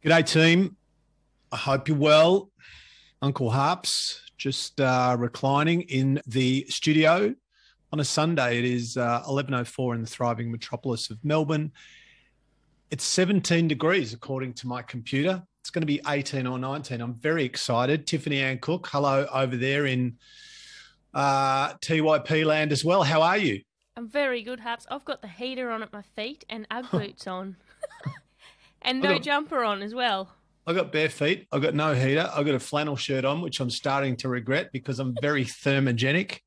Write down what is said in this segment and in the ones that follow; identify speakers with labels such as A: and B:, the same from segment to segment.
A: G'day, team. I hope you're well. Uncle Harps just reclining in the studio on a Sunday. It is 11:04 in the thriving metropolis of Melbourne. It's 17 degrees according to my computer. It's going to be 18 or 19. I'm very excited. Tiffanee and Cook, hello over there in TYP land as well. How are you?
B: I'm very good, Harps. I've got the heater on at my feet and Ugg boots on. And no jumper on as well.
A: I got bare feet. I got no heater. I got a flannel shirt on, which I'm starting to regret because I'm very thermogenic.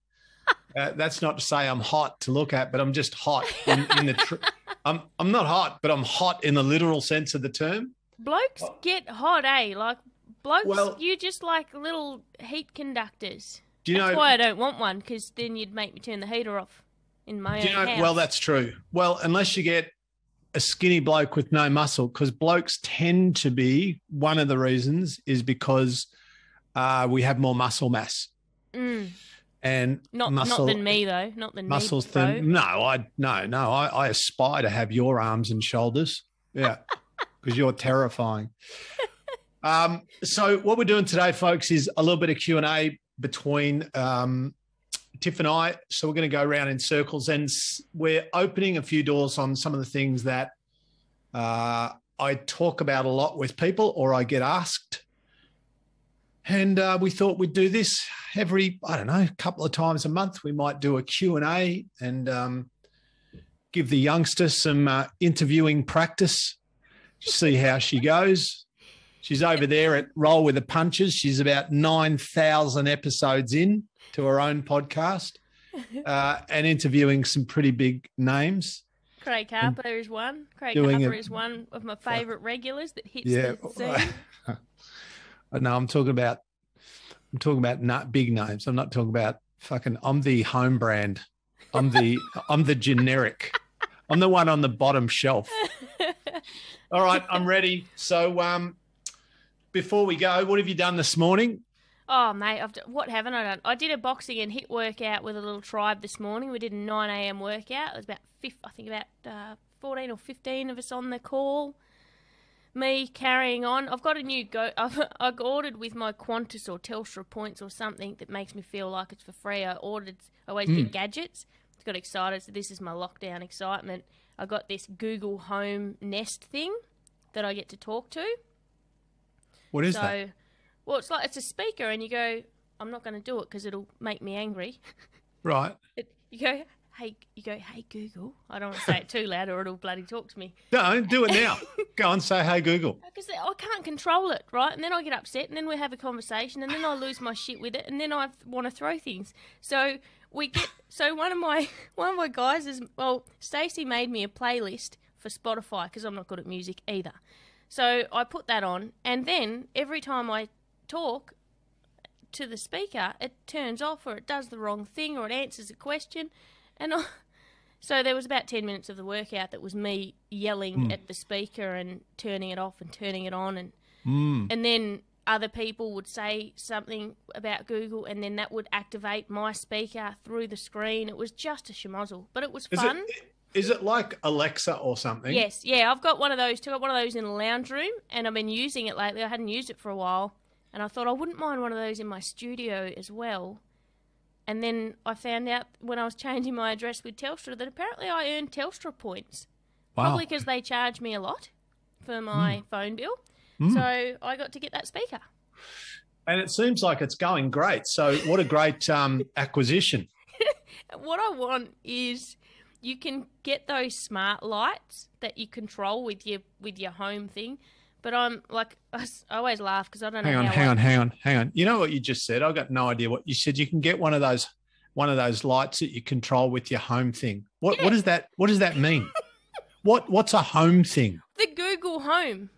A: That's not to say I'm hot to look at, but I'm just hot in the. I'm not hot, but I'm hot in the literal sense of the term.
B: Blokes get hot, eh? Like blokes, you just like little heat conductors. That's why I don't want one, because then you'd make me turn the heater off in my own house.
A: Well, that's true. Well, unless you get a skinny bloke with no muscle, because blokes tend to be, one of the reasons is because we have more muscle mass. And
B: not than me though. Not than
A: muscles
B: me.
A: Thin. No, I aspire to have your arms and shoulders. Yeah, because you're terrifying. So what we're doing today, folks, is a little bit of Q&A between Tiff and I. So we're going to go around in circles, and we're opening a few doors on some of the things that I talk about a lot with people, or I get asked. And we thought we'd do this every, couple of times a month. We might do a Q&A and give the youngster some interviewing practice, see how she goes. She's over there at Roll with the Punches. She's about 9,000 episodes in to her own podcast and interviewing some pretty big names.
B: Craig Harper is one. Craig Harper is one of my favourite regulars that hits the scene.
A: No, I'm talking about not big names. I'm not talking about I'm the home brand. I'm the generic. I'm the one on the bottom shelf. All right, I'm ready. So before we go, what have you done this morning?
B: Oh, mate, what haven't I done? I did a boxing and hit workout with a little tribe this morning. We did a 9 a.m. workout. It was about 14 or 15 of us on the call. Me carrying on. I've got a new I've ordered with my Qantas or Telstra points or something that makes me feel like it's for free. I always get gadgets. I got excited. So this is my lockdown excitement. I got this Google Home Nest thing that I get to talk to.
A: What is that?
B: Well, it's a speaker, and you go, I'm not going to do it because it'll make me angry.
A: Right.
B: You go, hey Google. I don't want to say it too loud or it'll bloody talk to me.
A: No, do it now. Go on, say hey Google.
B: Because I can't control it, right? And then I get upset, and then we have a conversation, and then I lose my shit with it, and then I want to throw things. So one of my guys is, Stacey made me a playlist for Spotify because I'm not good at music either. So I put that on, and then every time I talk to the speaker, it turns off, or it does the wrong thing, or it answers a question. And so there was about 10 minutes of the workout that was me yelling at the speaker and turning it off and turning it on. And then other people would say something about Google, and then that would activate my speaker through the screen. It was just a schmozzle, but it was fun.
A: Is it like Alexa or something?
B: Yes. Yeah, I've got one of those too. I've got one of those in the lounge room, and I've been using it lately. I hadn't used it for a while, and I thought I wouldn't mind one of those in my studio as well. And then I found out when I was changing my address with Telstra that apparently I earn Telstra points. Wow. Probably because they charge me a lot for my phone bill. So I got to get that speaker.
A: And it seems like it's going great. So what a great acquisition.
B: What I want is you can get those smart lights that you control with your home thing. But I'm like, I always laugh because I don't know.
A: Hang on. You know what you just said? I've got no idea what you said. You can get one of those lights that you control with your home thing. What does that mean? What's a home thing?
B: The Google Home.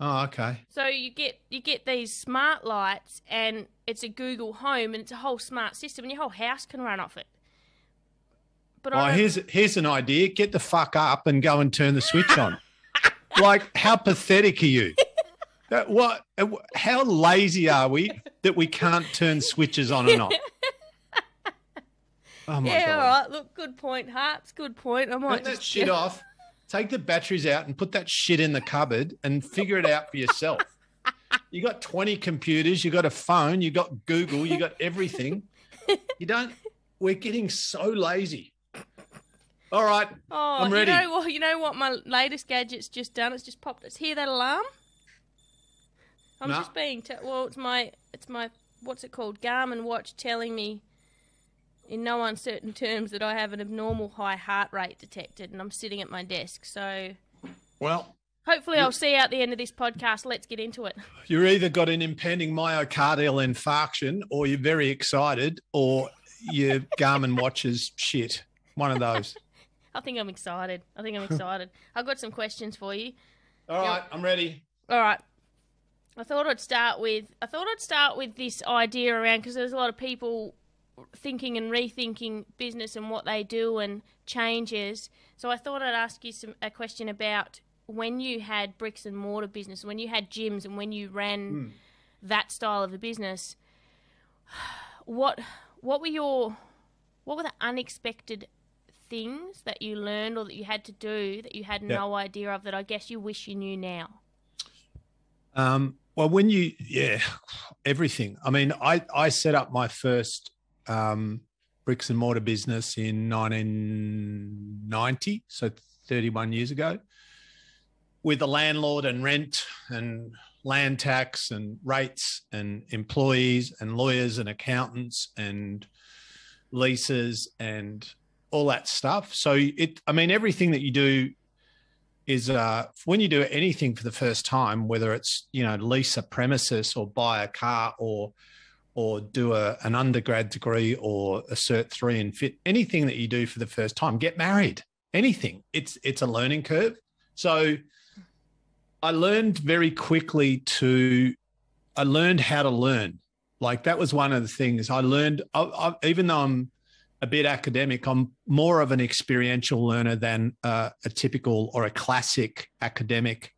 A: Oh, okay.
B: So you get these smart lights, and it's a Google Home, and it's a whole smart system, and your whole house can run off it. But
A: here's an idea. Get the fuck up and go and turn the switch on. Like, how pathetic are you? How lazy are we that we can't turn switches on and off? Oh my God.
B: All right. Look, good point, Harps. Good point. I might
A: turn that shit off. Take the batteries out and put that shit in the cupboard and figure it out for yourself. You got 20 computers, you got a phone, you got Google, you got everything. We're getting so lazy. All right, I'm ready.
B: You know what my latest gadget's just done? It's just popped. Hear that alarm? I'm just being, it's my, what's it called? Garmin watch telling me in no uncertain terms that I have an abnormal high heart rate detected, and I'm sitting at my desk. So,
A: well,
B: hopefully I'll see out the end of this podcast. Let's get into it.
A: You're either got an impending myocardial infarction, or you're very excited, or your Garmin watch is shit. One of those.
B: I think I'm excited. I've got some questions for you.
A: All right, I'm ready.
B: All right. I thought I'd start with this idea around, because there's a lot of people thinking and rethinking business and what they do and changes. So I thought I'd ask you a question about when you had bricks and mortar business, when you had gyms and when you ran that style of a business. What were the unexpected things that you learned or that you had to do that you had no idea of, that I guess you wish you knew now?
A: Well, everything. I mean, I set up my first bricks and mortar business in 1990, so 31 years ago, with a landlord and rent and land tax and rates and employees and lawyers and accountants and leases and all that stuff. So everything that you do is when you do anything for the first time, whether it's, lease a premises or buy a car or do an undergrad degree or a Cert 3 in fit, anything that you do for the first time, get married, anything, it's a learning curve. So I learned very quickly I learned how to learn. Like, that was one of the things I learned. Even though I'm a bit academic, I'm more of an experiential learner than a typical or a classic academic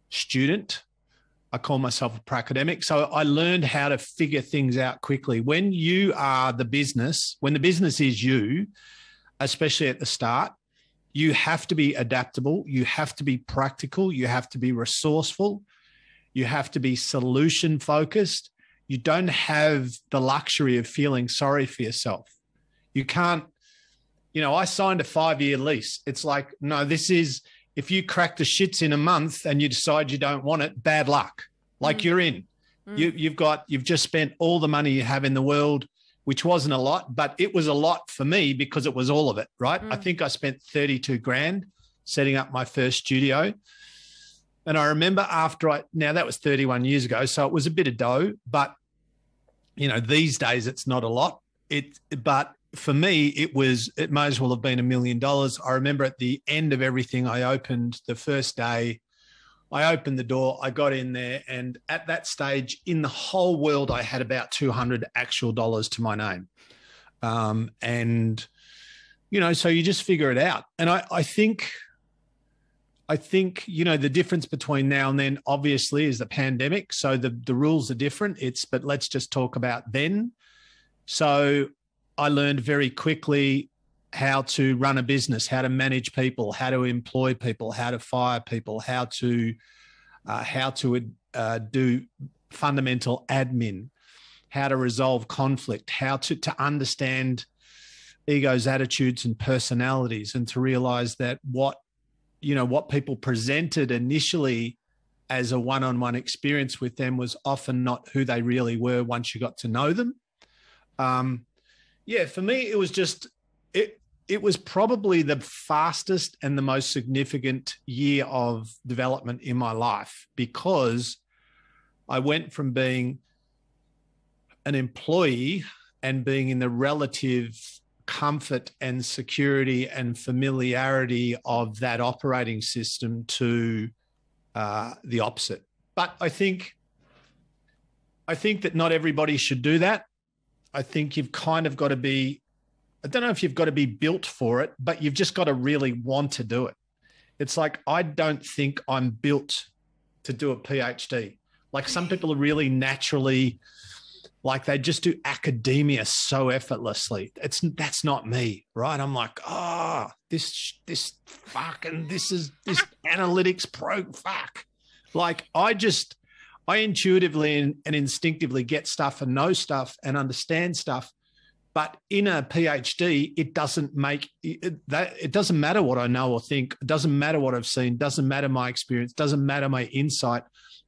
A: student. I call myself a pracademic. So I learned how to figure things out quickly. When you are the business, when the business is you, especially at the start, you have to be adaptable. You have to be practical. You have to be resourceful. You have to be solution focused. You don't have the luxury of feeling sorry for yourself. You can't, I signed a 5-year lease. It's like, no, if you crack the shits in a month and you decide you don't want it, bad luck. Like, you're in. You've just spent all the money you have in the world, which wasn't a lot, but it was a lot for me because it was all of it, right? I think I spent 32 grand setting up my first studio. And I remember now that was 31 years ago, so it was a bit of dough, but these days it's not a lot. But for me, it might as well have been $1 million. I remember at the end of everything, I opened the first day, I opened the door, I got in there, and at that stage in the whole world, I had about $200 actual dollars to my name. So you just figure it out. And I think, the difference between now and then obviously is the pandemic. So the rules are different. But let's just talk about then. So I learned very quickly how to run a business, how to manage people, how to employ people, how to fire people, how to do fundamental admin, how to resolve conflict, how to understand egos, attitudes, and personalities, and to realize that what people presented initially as a one-on-one experience with them was often not who they really were once you got to know them. For me, it was just, it was probably the fastest and the most significant year of development in my life, because I went from being an employee and being in the relative comfort and security and familiarity of that operating system to the opposite. But I think that not everybody should do that. I think you've kind of got to be, I don't know if you've got to be built for it, but you've just got to really want to do it. It's like, I don't think I'm built to do a PhD. Like, some people are really naturally Like they just do academia so effortlessly. That's not me, right? I'm like, this analytics fuck. Like I intuitively and instinctively get stuff and know stuff and understand stuff. But in a PhD, it doesn't matter what I know or think. It doesn't matter what I've seen. Doesn't matter my experience. Doesn't matter my insight.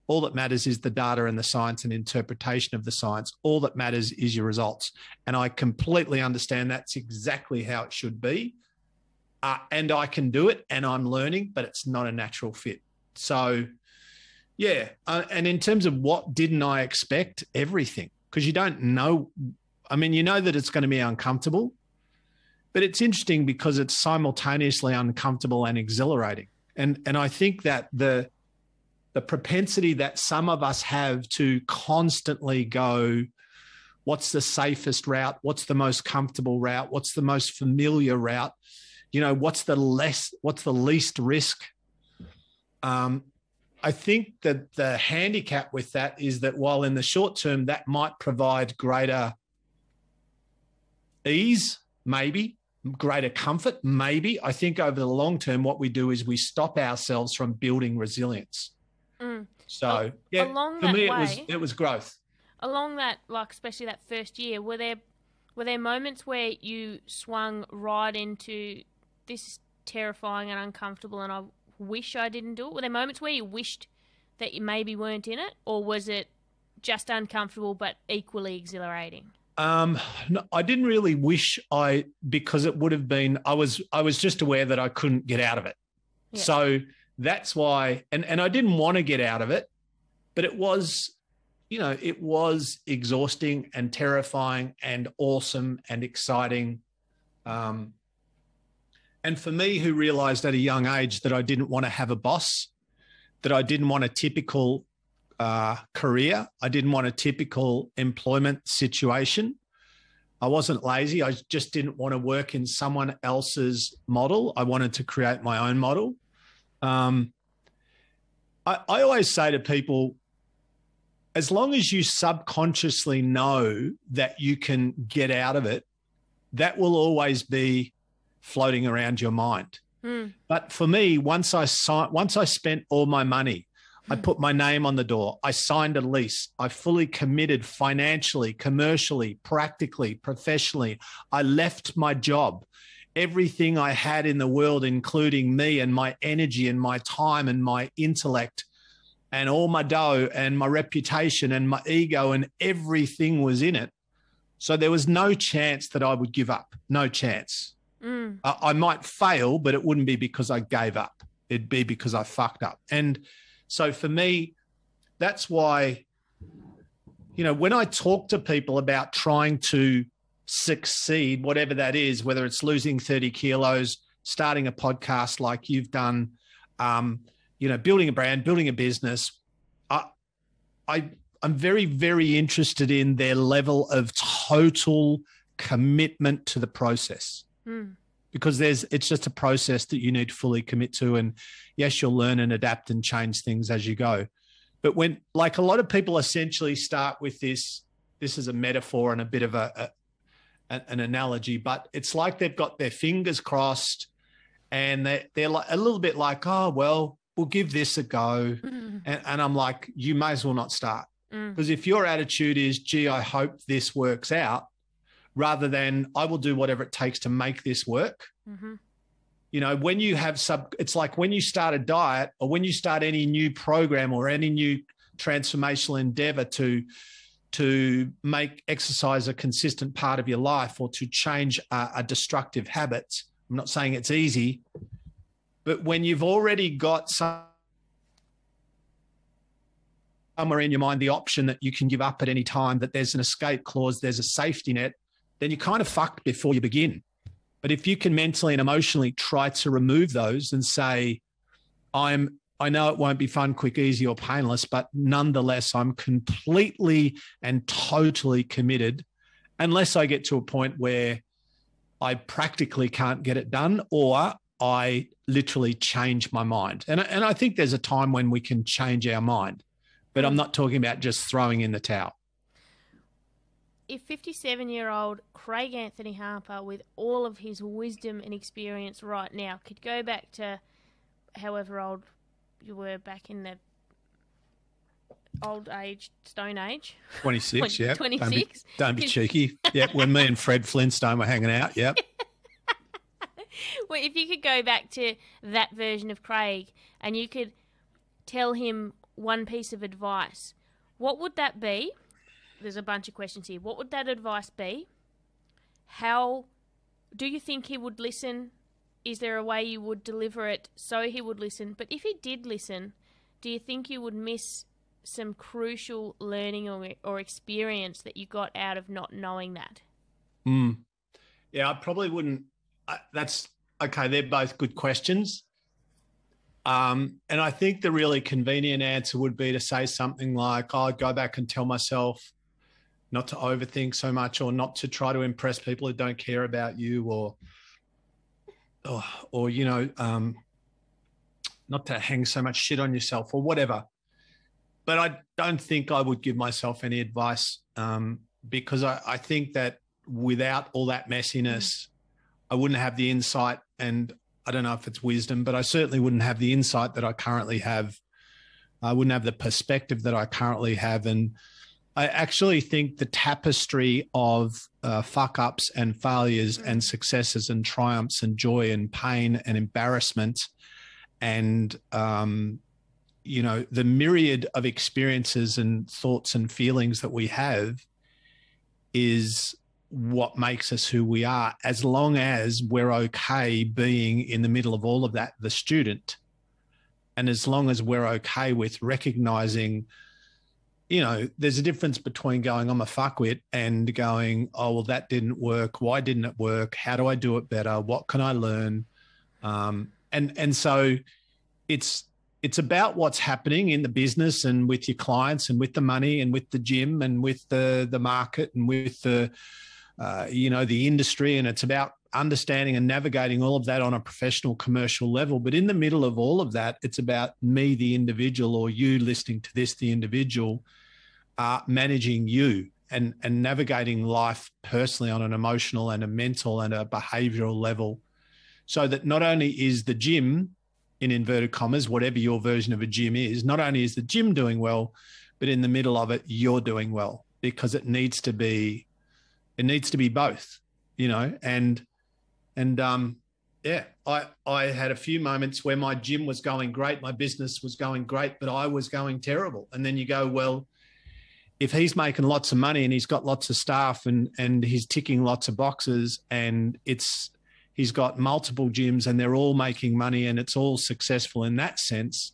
A: All that matters is the data and the science and interpretation of the science. All that matters is your results. And I completely understand that's exactly how it should be. And I can do it and I'm learning, but it's not a natural fit. So, yeah. And in terms of what didn't I expect? Everything. Because you don't know. I mean, you know that it's going to be uncomfortable, but it's interesting because it's simultaneously uncomfortable and exhilarating. And I think that the propensity that some of us have to constantly go, what's the safest route? What's the most comfortable route? What's the most familiar route? You know, what's the least risk? I think that the handicap with that is that while in the short term that might provide greater ease, maybe, greater comfort, maybe, I think over the long term what we do is we stop ourselves from building resilience. So yeah,
B: along
A: for
B: that
A: me
B: way,
A: it was growth.
B: Along that, like especially that first year, were there moments where you swung right into this is terrifying and uncomfortable and I wish I didn't do it? Were there moments where you wished that you maybe weren't in it, or was it just uncomfortable but equally exhilarating?
A: No, I didn't really wish because it would have been, I was just aware that I couldn't get out of it. Yeah. So that's why, and I didn't want to get out of it, but it was, it was exhausting and terrifying and awesome and exciting. And for me, who realized at a young age that I didn't want to have a boss, that I didn't want a typical career, I didn't want a typical employment situation. I wasn't lazy. I just didn't want to work in someone else's model. I wanted to create my own model. I always say to people, as long as you subconsciously know that you can get out of it, that will always be floating around your mind. But for me, once I spent all my money, I put my name on the door, I signed a lease, I fully committed financially, commercially, practically, professionally. I left my job. Everything I had in the world, including me and my energy and my time and my intellect and all my dough and my reputation and my ego and everything was in it. So there was no chance that I would give up. No chance. I might fail, but it wouldn't be because I gave up. It'd be because I fucked up. And so for me, that's why, when I talk to people about trying to succeed, whatever that is, whether it's losing 30 kilos, starting a podcast like you've done, building a brand, building a business, I'm very, very interested in their level of total commitment to the process. Because it's just a process that you need to fully commit to. And yes, you'll learn and adapt and change things as you go. But when, like a lot of people essentially start with this is a metaphor and a bit of an analogy, but it's like they've got their fingers crossed and they're like a little bit like, oh, well, we'll give this a go. And I'm like, you may as well not start. Because if your attitude is, gee, I hope this works out, rather than I will do whatever it takes to make this work. When you have it's like when you start a diet or when you start any new program or any new transformational endeavor to make exercise a consistent part of your life or to change a destructive habit. I'm not saying it's easy, but when you've already got somewhere in your mind the option that you can give up at any time, that there's an escape clause, there's a safety net, then you're kind of fucked before you begin. But if you can mentally and emotionally try to remove those and say, I know it won't be fun, quick, easy, or painless, but nonetheless, I'm completely and totally committed unless I get to a point where I practically can't get it done or I literally change my mind. And I think there's a time when we can change our mind, but I'm not talking about just throwing in the towel.
B: if 57-year-old Craig Anthony Harper, with all of his wisdom and experience right now, could go back to however old you were back in the old age, Stone Age.
A: 26, yeah.
B: 26.
A: Don't be cheeky. Yep, when me and Fred Flintstone were hanging out, yep.
B: Well, if you could go back to that version of Craig and you could tell him one piece of advice, what would that be? There's a bunch of questions here. What would that advice be? How do you think he would listen? Is there a way you would deliver it so he would listen? But if he did listen, do you think you would miss some crucial learning or experience that you got out of not knowing that?
A: Yeah, I probably wouldn't. That's okay. They're both good questions. And I think the really convenient answer would be to say something like, I'd go back and tell myself not to overthink so much, or not to try to impress people who don't care about you, or you know, not to hang so much shit on yourself or whatever. But I don't think I would give myself any advice, because I think that without all that messiness, I wouldn't have the insight, and I don't know if it's wisdom, but I certainly wouldn't have the insight that I currently have. I wouldn't have the perspective that I currently have. And I actually think the tapestry of fuck-ups and failures and successes and triumphs and joy and pain and embarrassment and, you know, the myriad of experiences and thoughts and feelings that we have is what makes us who we are, as long as we're okay being in the middle of all of that, the student. And as long as we're okay with recognizing, you know, there's a difference between going, I'm a fuckwit, and going, oh, well, that didn't work. Why didn't it work? How do I do it better? What can I learn? And so it's about what's happening in the business and with your clients and with the money and with the gym and with the market and with the, you know, the industry. And it's about understanding and navigating all of that on a professional, commercial level. But in the middle of all of that, it's about me, the individual, or you listening to this, the individual, managing you and navigating life personally on an emotional and a mental and a behavioral level, so that not only is the gym, in inverted commas, whatever your version of a gym is, not only is the gym doing well, but in the middle of it, you're doing well, because it needs to be both, you know. And yeah, I had a few moments where my gym was going great, my business was going great, but I was going terrible. And then you go, well, if he's making lots of money and he's got lots of staff and he's ticking lots of boxes, and he's got multiple gyms and they're all making money and it's all successful in that sense,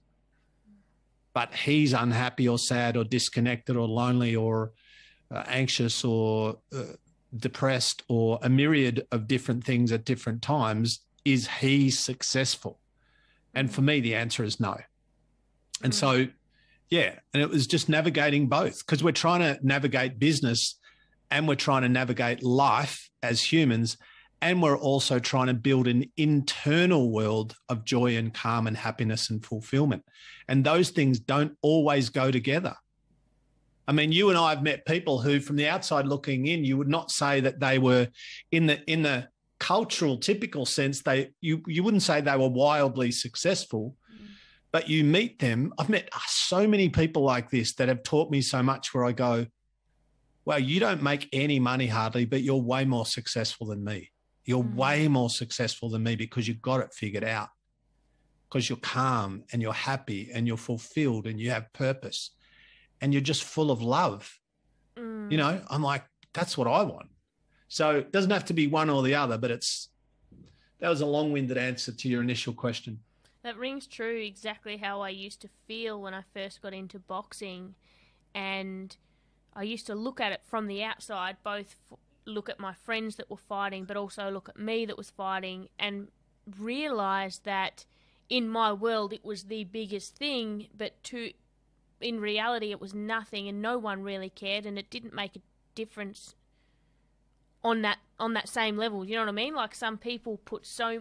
A: but he's unhappy or sad or disconnected or lonely or anxious or depressed or a myriad of different things at different times, is he successful? And for me, the answer is no. And so, yeah, and it was just navigating both, because we're trying to navigate business and we're trying to navigate life as humans, and we're also trying to build an internal world of joy and calm and happiness and fulfillment. And those things don't always go together. I mean, you and I have met people who, from the outside looking in, you would not say that they were in the cultural typical sense. You wouldn't say they were wildly successful, but you meet them. I've met so many people like this that have taught me so much, where I go, well, you don't make any money hardly, but you're way more successful than me. You're way more successful than me because you've got it figured out, because you're calm and you're happy and you're fulfilled and you have purpose and you're just full of love. You know, I'm like, that's what I want. So it doesn't have to be one or the other, but that was a long-winded answer to your initial question.
B: That rings true, exactly how I used to feel when I first got into boxing. And I used to look at it from the outside, both look at my friends that were fighting, but also look at me that was fighting, and realize that in my world it was the biggest thing, but in reality it was nothing, and no one really cared, and it didn't make a difference on that same level. You know what I mean? Like, some people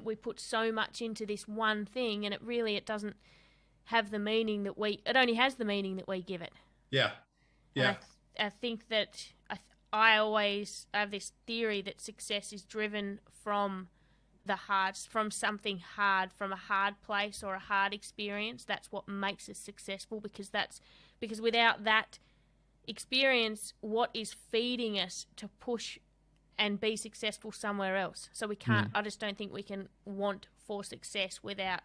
B: we put so much into this one thing, and it doesn't have the meaning that it only has the meaning that we give it.
A: Yeah. Yeah.
B: And I think that I always have this theory that success is driven from from something hard, from a hard place or a hard experience. That's what makes us successful, because without that experience, what is feeding us to push and be successful somewhere else? So we can't, I just don't think we can want for success without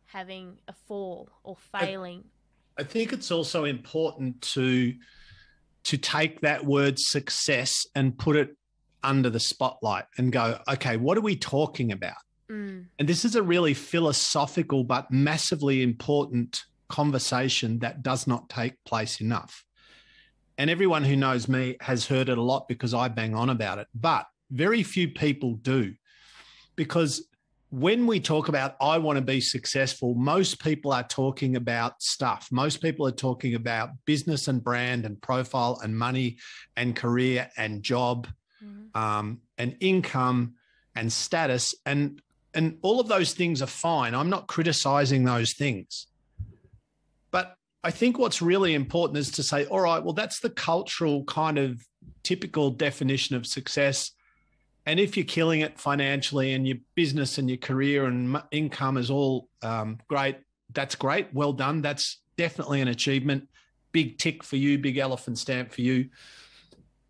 B: having a fall or failing.
A: I think it's also important to take that word success and put it under the spotlight and go, okay, what are we talking about? And this is a really philosophical but massively important conversation that does not take place enough. And everyone who knows me has heard it a lot because I bang on about it, but very few people do. Because when we talk about, I want to be successful, most people are talking about stuff. Most people are talking about business and brand and profile and money and career and job, and income and status. And all of those things are fine. I'm not criticizing those things. But I think what's really important is to say, all right, well, that's the cultural kind of typical definition of success. And if you're killing it financially and your business and your career and income is all great, that's great. Well done. That's definitely an achievement. Big tick for you, big elephant stamp for you.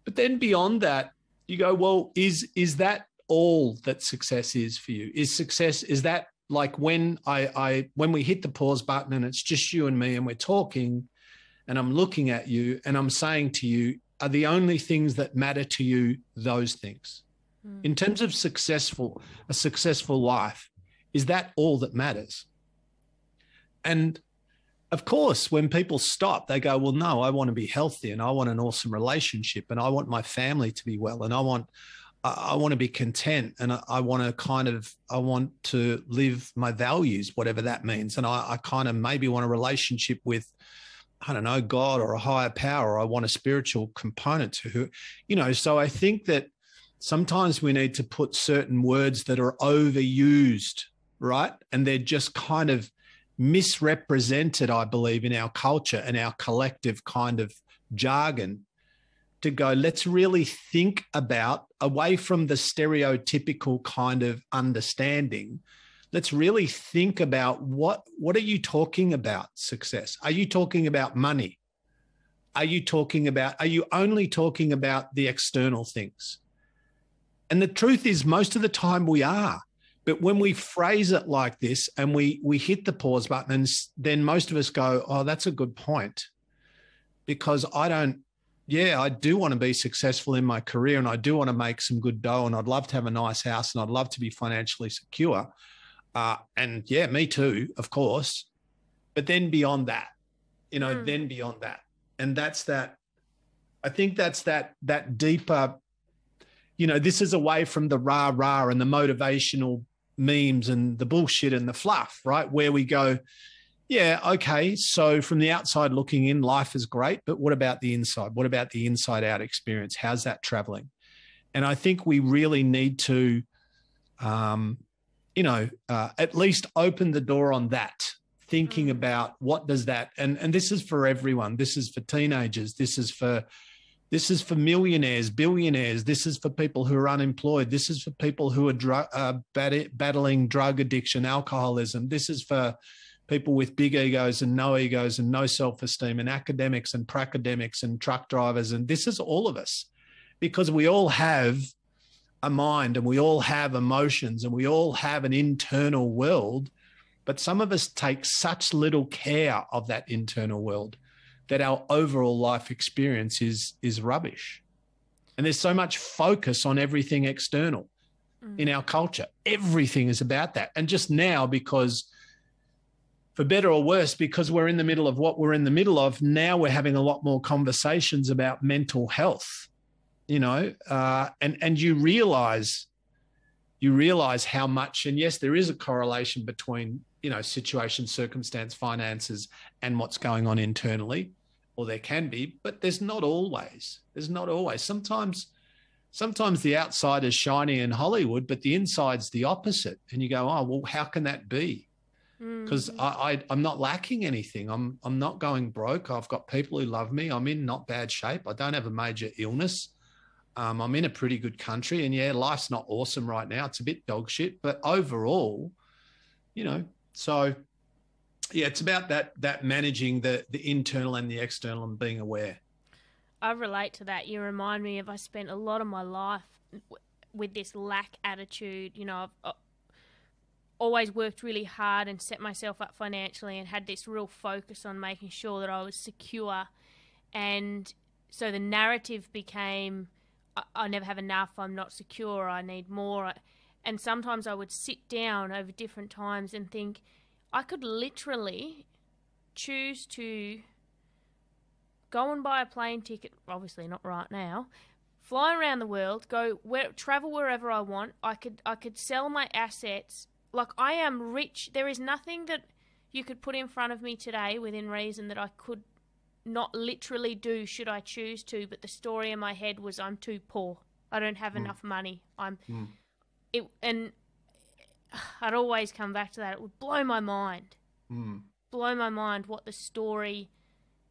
A: But then beyond that, you go, well, is that all that success is for you? Is that like when we hit the pause button and it's just you and me and we're talking and I'm looking at you and I'm saying to you, are the only things that matter to you those things? In terms of a successful life, is that all that matters? And of course, when people stop, they go, well, no, I want to be healthy and I want an awesome relationship and I want my family to be well and I want to be content and I want to live my values, whatever that means. And I kind of maybe want a relationship with, I don't know, God or a higher power, or I want a spiritual component to who, so I think that sometimes we need to put certain words that are overused, right? And they're just kind of misrepresented, I believe, in our culture and our collective kind of jargon, to go, let's really think about, away from the stereotypical kind of understanding, let's really think about what are you talking about success? Are you talking about money? Are you only talking about the external things? And the truth is, most of the time we are. But when we phrase it like this and we hit the pause button, and then most of us go, oh, that's a good point. Because I do want to be successful in my career and I do want to make some good dough and I'd love to have a nice house and I'd love to be financially secure. And yeah, me too, of course. But then beyond that, and that's that, I think that's that deeper, this is away from the rah-rah and the motivational memes and the bullshit and the fluff, right? Where we go, yeah, okay, so from the outside looking in, life is great, but what about the inside? What about the inside out experience? How's that traveling? And I think we really need to, at least open the door on that, thinking about what does that, and this is for everyone. This is for teenagers. This is for millionaires, billionaires. This is for people who are unemployed. This is for people who are battling drug addiction, alcoholism. This is for people with big egos and no self-esteem, and academics and pracademics and truck drivers. And this is all of us, because we all have a mind and we all have emotions and we all have an internal world, but some of us take such little care of that internal world that our overall life experience is rubbish. And there's so much focus on everything external in our culture. Everything is about that. And just now, because for better or worse, because we're in the middle of what we're in the middle of, now we're having a lot more conversations about mental health, and you realize how much, and yes, there is a correlation between, situation, circumstance, finances, and what's going on internally, or there can be, but there's not always. Sometimes the outside is shiny in Hollywood, but the inside's the opposite. And you go, oh, well, how can that be? Because I'm not lacking anything. I'm not going broke. I've got people who love me. I'm in not bad shape. I don't have a major illness. I'm in a pretty good country, and yeah, life's not awesome right now. It's a bit dog shit, but overall, you know, so yeah, it's about that managing the internal and the external and being aware.
B: I relate to that. You remind me of, I spent a lot of my life with this lack attitude. You know, I've always worked really hard and set myself up financially and had this real focus on making sure that I was secure. And so the narrative became, I never have enough, I'm not secure, I need more. And sometimes I would sit down over different times and think, I could literally choose to go and buy a plane ticket, obviously not right now, fly around the world, travel wherever I want. I could sell my assets. Like, I am rich. There is nothing that you could put in front of me today within reason that I could not literally do should I choose to, but the story in my head was, I'm too poor. I don't have enough money. And I'd always come back to that. It would blow my mind. Blow my mind what the story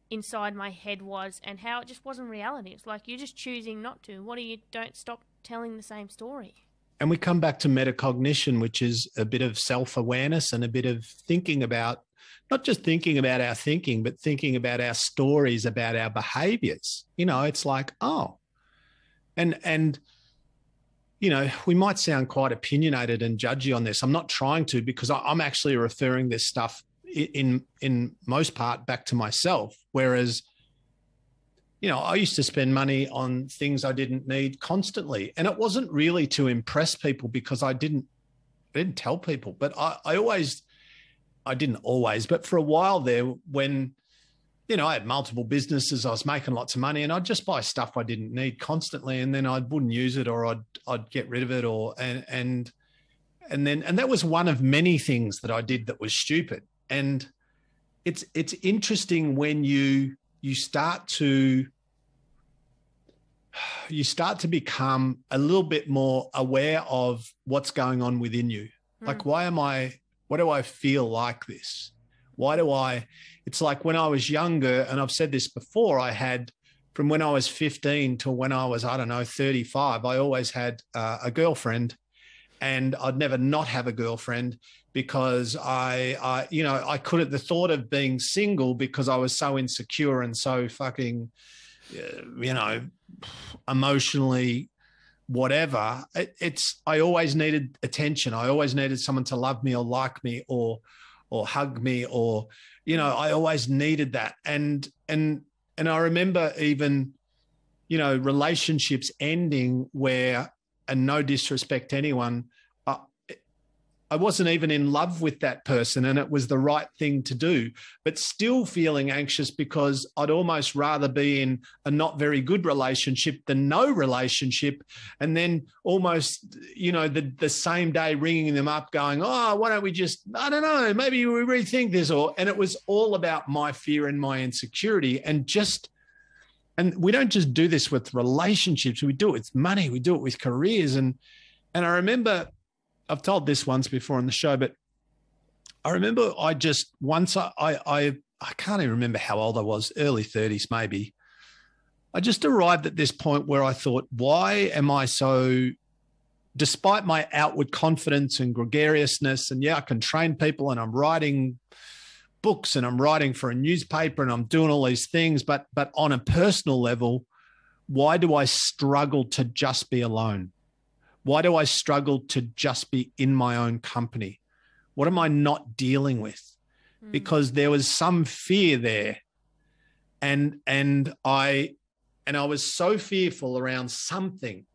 B: inside my head was and how it just wasn't reality. It's like, you're just choosing not to. What do you, don't stop telling the same story?
A: And we come back to metacognition, which is a bit of self-awareness and a bit of thinking about, not just thinking about our thinking, but thinking about our stories, about our behaviors. You know, it's like, oh, and you know, we might sound quite opinionated and judgy on this. I'm not trying to, because I'm actually referring this stuff in most part back to myself. Whereas, you know, I used to spend money on things I didn't need constantly. And it wasn't really to impress people, because I didn't tell people. But I didn't always, but for a while there, when, you know, I had multiple businesses, I was making lots of money, and I'd just buy stuff I didn't need constantly, and then I wouldn't use it, or I'd get rid of it, and that was one of many things that I did that was stupid. And it's interesting when you start to become a little bit more aware of what's going on within you. Like, why do I feel like this? It's like when I was younger, and I've said this before, I had, from when I was 15 to when I was, 35, I always had a girlfriend, and I'd never not have a girlfriend, because I couldn't, the thought of being single, because I was so insecure and so fucking, you know, emotionally whatever, I always needed attention. I always needed someone to love me or like me or hug me, or, you know, I always needed that. And I remember even, you know, relationships ending where, and no disrespect to anyone, I wasn't even in love with that person, and it was the right thing to do, but still feeling anxious, because I'd almost rather be in a not very good relationship than no relationship. And then almost, you know, the same day ringing them up going, oh, why don't we just, I don't know, maybe we rethink this, and it was all about my fear and my insecurity. And we don't just do this with relationships. We do it with money. We do it with careers. And I remember, I've told this once before on the show, but I remember I can't even remember how old I was, early 30s maybe. I just arrived at this point where I thought, why am I so, despite my outward confidence and gregariousness, and yeah, I can train people, and I'm writing books, and I'm writing for a newspaper, and I'm doing all these things, but on a personal level, why do I struggle to just be alone? Why do I struggle to just be in my own company? What am I not dealing with? Because there was some fear there. And I was so fearful around something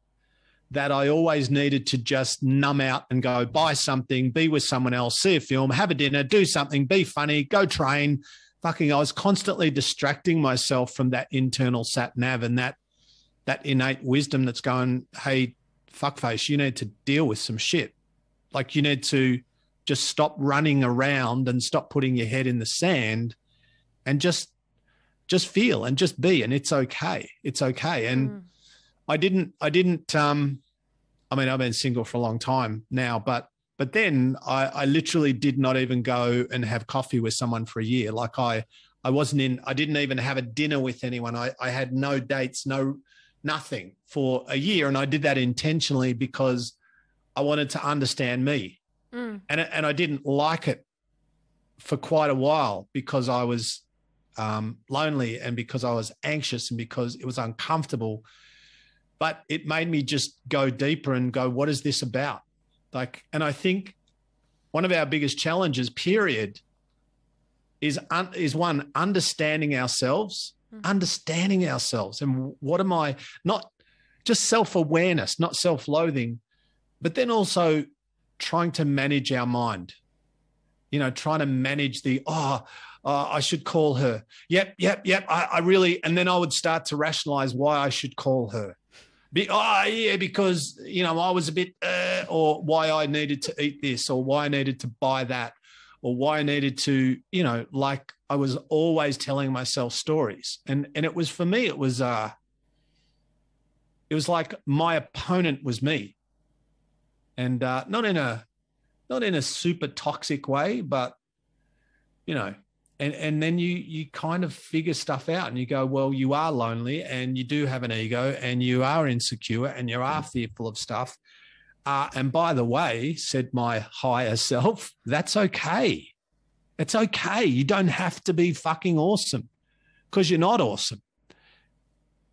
A: that I always needed to just numb out and go buy something, be with someone else, see a film, have a dinner, do something, be funny, go train. I was constantly distracting myself from that internal sat nav and that innate wisdom that's going, hey, fuckface, you need to deal with some shit. Like, you need to just stop running around and stop putting your head in the sand and just feel and just be, and it's okay. It's okay. And I mean, I've been single for a long time now, but then I literally did not even go and have coffee with someone for a year. Like I didn't even have a dinner with anyone. I had no dates, no nothing for a year. And I did that intentionally because I wanted to understand me. And I didn't like it for quite a while because I was lonely and because I was anxious and because it was uncomfortable. But it made me just go deeper and go, what is this about? Like, and I think one of our biggest challenges, period, is one, understanding ourselves, and what am I, not just self-awareness, not self-loathing, but then also trying to manage our mind, trying to manage I should call her. Yep. I really, and then I would start to rationalize why I should call her. Because, I was a bit, or why I needed to eat this, or why I needed to buy that, or why I needed to, like I was always telling myself stories. And it was, for me, it was like my opponent was me. And not in a super toxic way, but, and then you kind of figure stuff out and you go, well, you are lonely and you do have an ego and you are insecure and you are fearful of stuff. And by the way, said my higher self, that's okay. It's okay. You don't have to be fucking awesome because you're not awesome.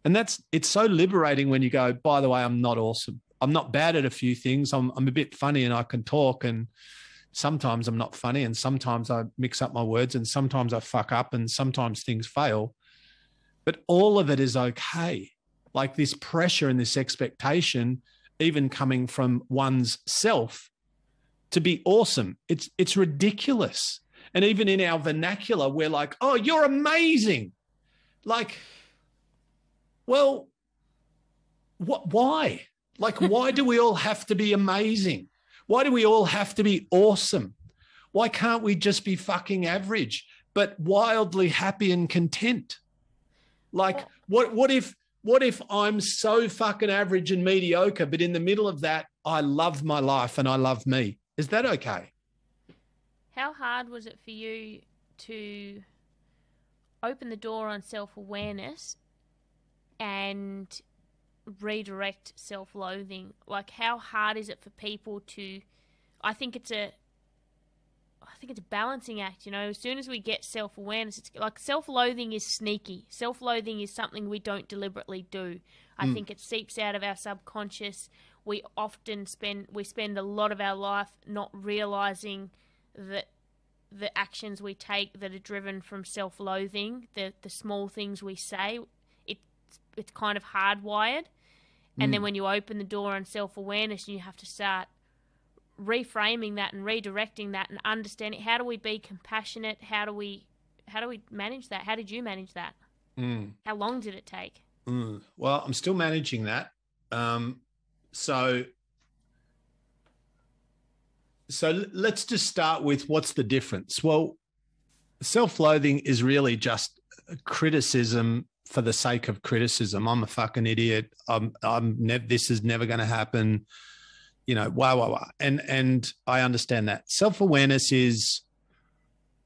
A: And it's so liberating when you go, by the way, I'm not awesome. I'm not bad at a few things. I'm a bit funny and I can talk, and sometimes I'm not funny, and sometimes I mix up my words, and sometimes I fuck up, and sometimes things fail. But all of it is okay. Like this pressure and this expectation, even coming from one's self, to be awesome. It's ridiculous. And even in our vernacular, we're like, oh, you're amazing. Like, well, why? Like, why do we all have to be amazing? Why do we all have to be awesome? Why can't we just be fucking average, but wildly happy and content? Like, what if I'm so fucking average and mediocre, but in the middle of that, I love my life and I love me? Is that okay?
B: How hard was it for you to open the door on self-awareness and redirect self-loathing? Like, how hard is it for people to, I think it's a balancing act, as soon as we get self-awareness, it's like self-loathing is sneaky. Self-loathing is something we don't deliberately do. I think it seeps out of our subconscious. We often spend a lot of our life not realizing that the actions we take that are driven from self-loathing, the small things we say, it's kind of hardwired. And then when you open the door on self-awareness, you have to start reframing that and redirecting that and understanding, how do we be compassionate? How do we manage that? How did you manage that? How long did it take?
A: Well, I'm still managing that. So let's just start with what's the difference. Well, self-loathing is really just criticism for the sake of criticism. I'm a fucking idiot. This is never going to happen. And I understand that. Self-awareness is,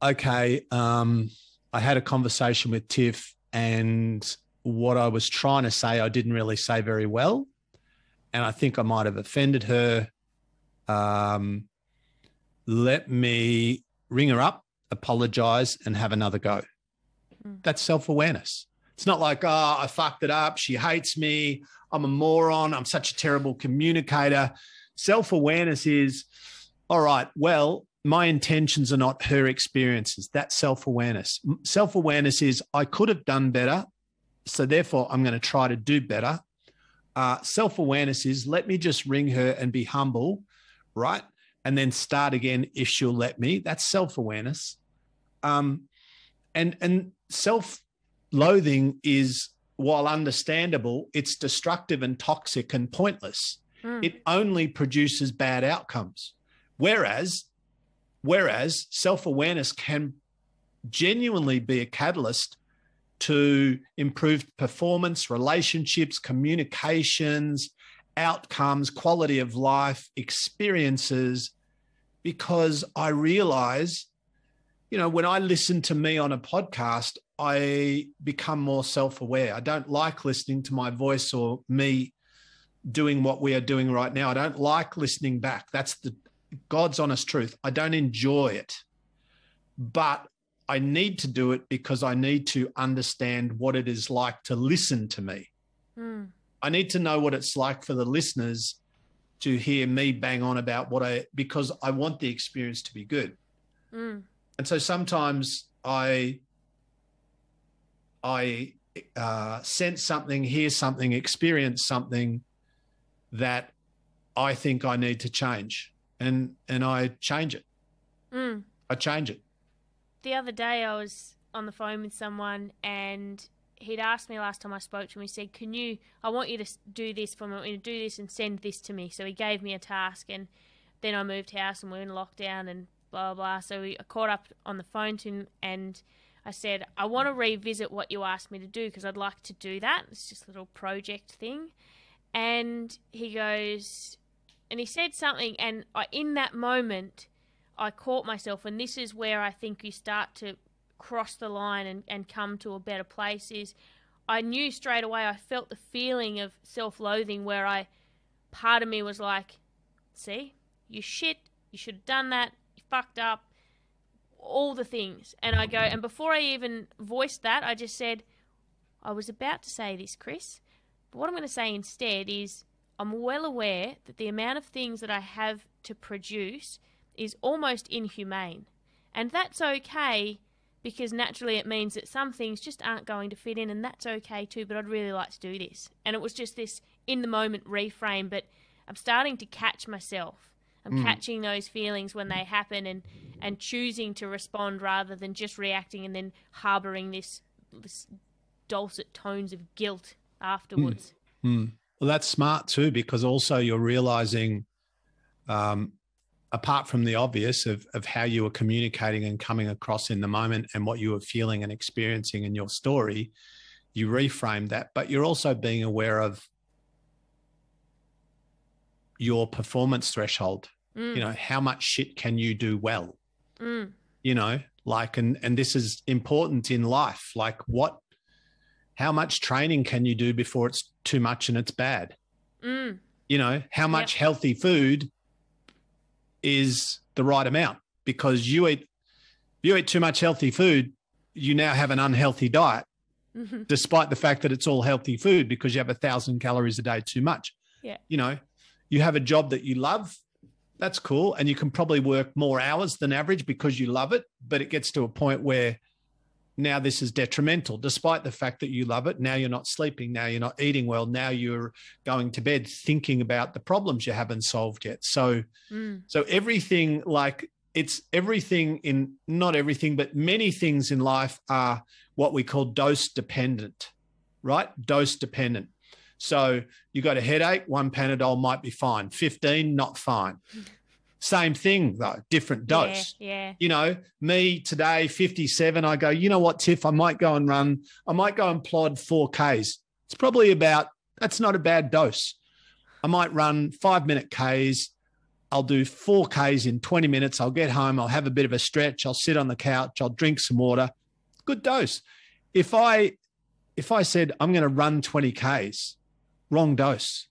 A: okay, I had a conversation with Tiff, and what I was trying to say, I didn't really say very well. And I think I might have offended her. Let me ring her up, apologize, and have another go. That's self-awareness. It's not like, I fucked it up. She hates me. I'm a moron. I'm such a terrible communicator. Self-awareness is, all right, well, my intentions are not her experiences. That's self-awareness. Self-awareness is, I could have done better, so therefore I'm going to try to do better. Self-awareness is, let me just ring her and be humble, right? And then start again if she'll let me. That's self-awareness. And self-loathing is, while understandable, it's destructive and toxic and pointless. It only produces bad outcomes. Whereas self-awareness can genuinely be a catalyst to improved performance, relationships, communications, outcomes, quality of life, experiences, because I realize when I listen to me on a podcast, I become more self-aware. I don't like listening to my voice or me doing what we are doing right now. I don't like listening back. That's the God's honest truth. I don't enjoy it, but I need to do it because I need to understand what it is like to listen to me. I need to know what it's like for the listeners to hear me bang on about because I want the experience to be good. And so sometimes I sense something, hear something, experience something that I think I need to change, and I change it. I change it.
B: The other day I was on the phone with someone, and he'd asked me last time I spoke to him, he said, I want you to do this for me, I want you to do this and send this to me. So he gave me a task, and then I moved house and we were in lockdown and blah, blah, blah. So I caught up on the phone to him, and I said, I want to revisit what you asked me to do because I'd like to do that. It's just a little project thing. And he goes, and he said something, and in that moment, I caught myself, and this is where I think you start to cross the line and come to a better place, is I knew straight away, I felt the feeling of self-loathing where part of me was like, see, you shit, you should have done that, you fucked up, all the things. And I go, and before I even voiced that, I just said, I was about to say this, Chris, but what I'm going to say instead is I'm well aware that the amount of things that I have to produce is almost inhumane. And that's okay, because naturally it means that some things just aren't going to fit in, and that's okay too, but I'd really like to do this. And it was just this in-the-moment reframe, but I'm starting to catch myself. I'm catching those feelings when they happen and choosing to respond rather than just reacting and then harbouring this dulcet tones of guilt afterwards.
A: Well, that's smart too, because also you're realising, apart from the obvious of how you were communicating and coming across in the moment and what you were feeling and experiencing in your story, you reframe that, but you're also being aware of your performance threshold. How much shit can you do well? And this is important in life. Like how much training can you do before it's too much and it's bad? How much healthy food is the right amount? Because you eat too much healthy food, you now have an unhealthy diet, despite the fact that it's all healthy food, because you have 1,000 calories a day too much. You have a job that you love, that's cool, and you can probably work more hours than average because you love it, but it gets to a point where now this is detrimental. Despite the fact that you love it, now you're not sleeping, now you're not eating well, now you're going to bed thinking about the problems you haven't solved yet. So everything, like it's everything in, not everything, but many things in life are what we call dose dependent, right? Dose dependent. So you got a headache, 1 Panadol might be fine. 15, not fine. Same thing though, different dose. Me today, 57, I go, you know what, Tiff, I might go and plod 4Ks. It's probably that's not a bad dose. I might run 5-minute Ks. I'll do 4Ks in 20 minutes. I'll get home. I'll have a bit of a stretch. I'll sit on the couch. I'll drink some water. Good dose. If I said I'm going to run 20 Ks, wrong dose.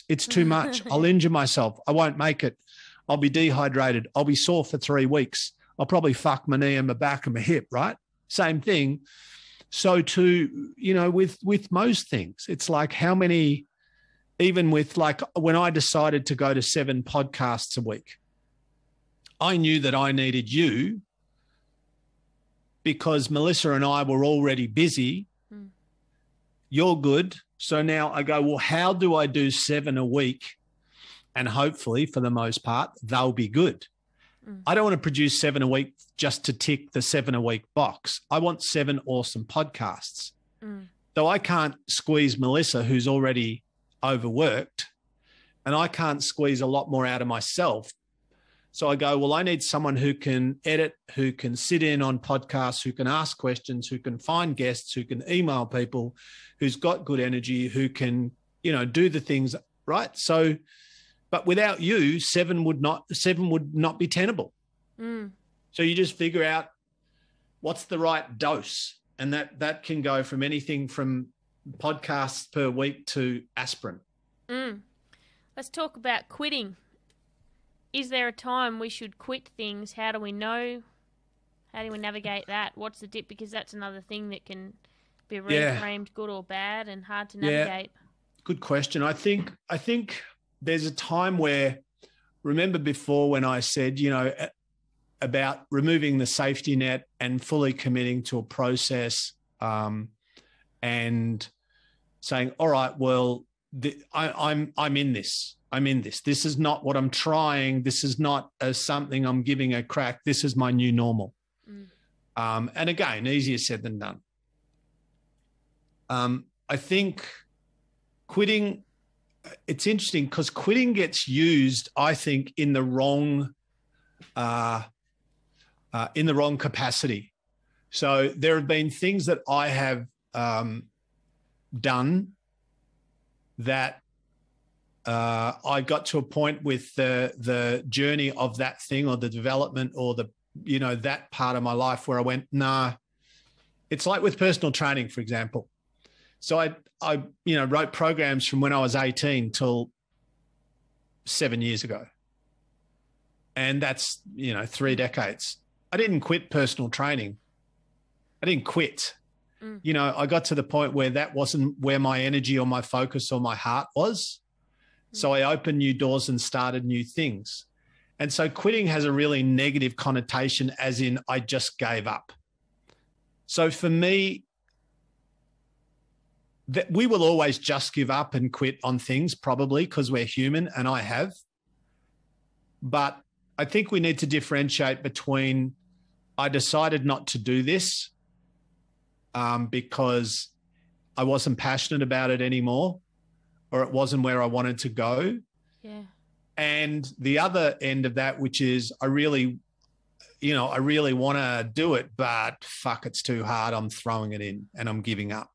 A: It's too much. I'll injure myself. I won't make it. I'll be dehydrated. I'll be sore for 3 weeks. I'll probably fuck my knee and my back and my hip, right? Same thing. So with most things, it's like how many, even with like when I decided to go to 7 podcasts a week, I knew that I needed you because Melissa and I were already busy. You're good. So now I go, well, how do I do 7 a week? And hopefully, for the most part, they'll be good. I don't want to produce 7 a week just to tick the 7 a week box. I want 7 awesome podcasts. Though I can't squeeze Melissa, who's already overworked, and I can't squeeze a lot more out of myself. So I go, well, I need someone who can edit, who can sit in on podcasts, who can ask questions, who can find guests, who can email people, who's got good energy, who can, do the things, right? So, but without you, 7 would not be tenable. So you just figure out what's the right dose. And that can go from anything from podcasts per week to aspirin.
B: Let's talk about quitting. Is there a time we should quit things? How do we know? How do we navigate that? What's the dip? Because that's another thing that can be reframed good or bad and hard to navigate.
A: Good question. I think there's a time where, remember before when I said, about removing the safety net and fully committing to a process, and saying, all right, well, I'm in this. I'm in this. This is not what I'm trying. This is not something I'm giving a crack. This is my new normal. And again, easier said than done. I think quitting, it's interesting because quitting gets used, I think, in the wrong capacity. So there have been things that I have done that I got to a point with the journey of that thing or the development or that part of my life where I went, nah. It's like with personal training, for example. So I wrote programs from when I was 18 till 7 years ago. And that's, 3 decades. I didn't quit personal training. I didn't quit. I got to the point where that wasn't where my energy or my focus or my heart was. So I opened new doors and started new things. And so quitting has a really negative connotation, as in I just gave up. So for me, that we will always just give up and quit on things, probably because we're human, and I have. But I think we need to differentiate between I decided not to do this because I wasn't passionate about it anymore, or it wasn't where I wanted to go.
B: Yeah.
A: And the other end of that, which is I really want to do it, but fuck, it's too hard. I'm throwing it in and I'm giving up.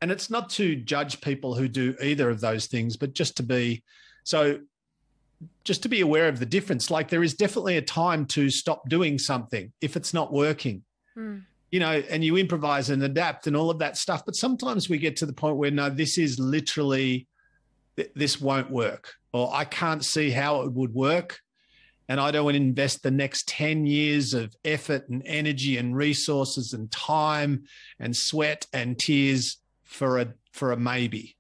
A: And it's not to judge people who do either of those things, but just to be aware of the difference. Like there is definitely a time to stop doing something if it's not working, and you improvise and adapt and all of that stuff. But sometimes we get to the point where, no, this won't work, or I can't see how it would work. And I don't want to invest the next 10 years of effort and energy and resources and time and sweat and tears for a maybe.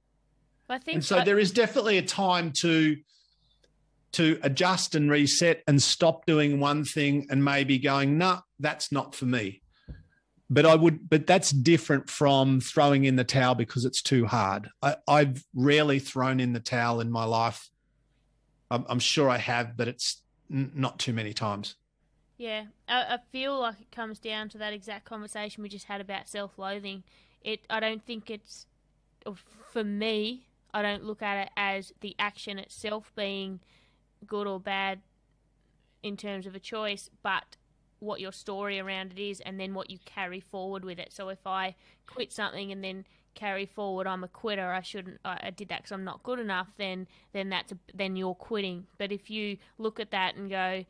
B: I think
A: and so there is definitely a time to adjust and reset and stop doing one thing and maybe going, no, that's not for me. But that's different from throwing in the towel because it's too hard. I've rarely thrown in the towel in my life. I'm sure I have, but it's not too many times.
B: Yeah, I feel like it comes down to that exact conversation we just had about self-loathing. I don't think it's, for me, I don't look at it as the action itself being good or bad in terms of a choice, but what your story around it is and then what you carry forward with it. So if I quit something and then carry forward, I'm a quitter, I did that because I'm not good enough, then you're quitting. But if you look at that and go,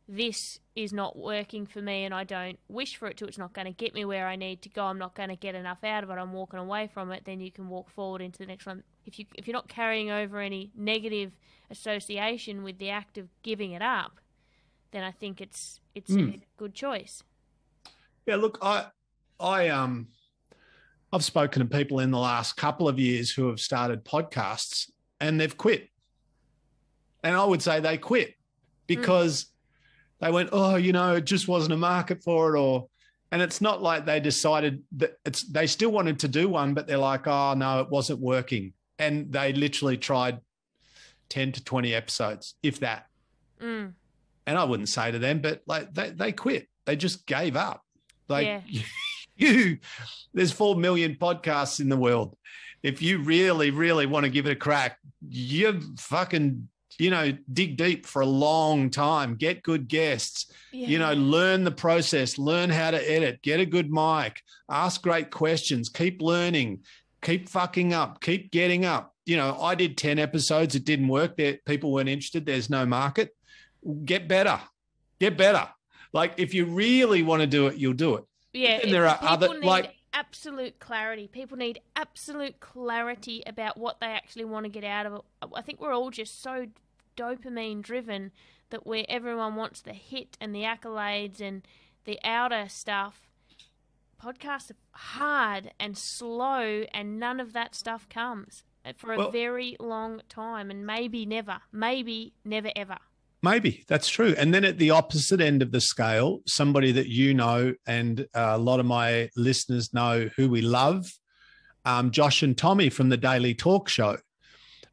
B: this is not working for me and I don't wish for it to, it's not going to get me where I need to go, I'm not going to get enough out of it, I'm walking away from it, then you can walk forward into the next one. If you're not carrying over any negative association with the act of giving it up, then I think it's a good choice.
A: Yeah, look, I've spoken to people in the last couple of years who have started podcasts and they've quit. And I would say they quit because they went, it just wasn't a market for it, and it's not like they decided that they still wanted to do one, but they're like, oh no, it wasn't working. And they literally tried 10 to 20 episodes, if that. And I wouldn't say to them, but like they quit. They just gave up. Like there's 4 million podcasts in the world. If you really, really want to give it a crack, you fucking, dig deep for a long time, get good guests, learn the process, learn how to edit, get a good mic, ask great questions, keep learning, keep fucking up, keep getting up. I did 10 episodes. It didn't work. People weren't interested. There's no market. Get better. Like, if you really want to do it, you'll do it.
B: Yeah.
A: And there are other, like,
B: absolute clarity. People need absolute clarity about what they actually want to get out of it. I think we're all just so dopamine driven that where everyone wants the hit and the accolades and the outer stuff. Podcasts are hard and slow, and none of that stuff comes for a very long time, and maybe never ever.
A: Maybe that's true. And then at the opposite end of the scale, somebody that you know, and a lot of my listeners know who we love, Josh and Tommy from the Daily Talk Show.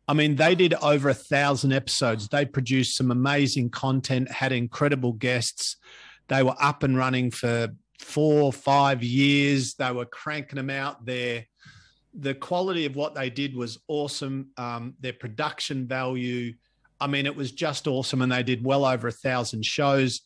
A: I mean, they did over 1,000 episodes. They produced some amazing content, had incredible guests. They were up and running for 4 or 5 years. They were cranking them out there. The quality of what they did was awesome. Their production value, I mean, it was just awesome. And they did well over 1,000 shows.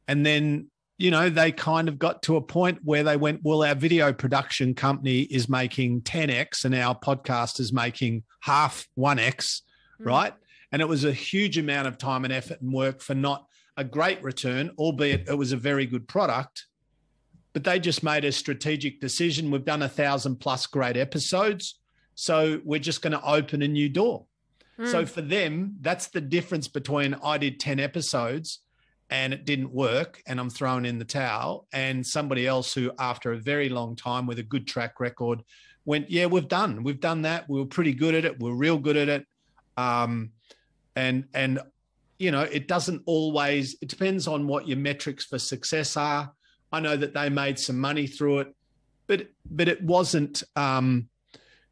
A: And then, you know, they kind of got to a point where they went, well, our video production company is making 10x and our podcast is making half 1x, right? And it was a huge amount of time and effort and work for not a great return, albeit it was a very good product. But they just made a strategic decision. We've done 1,000+ great episodes, so we're just going to open a new door. So for them, that's the difference between I did 10 episodes and it didn't work and I'm throwing in the towel, and somebody else who, after a very long time with a good track record, went, yeah, we've done that. We were pretty good at it. We're real good at it. And you know, it doesn't always, it depends on what your metrics for success are. I know that they made some money through it, but it wasn't,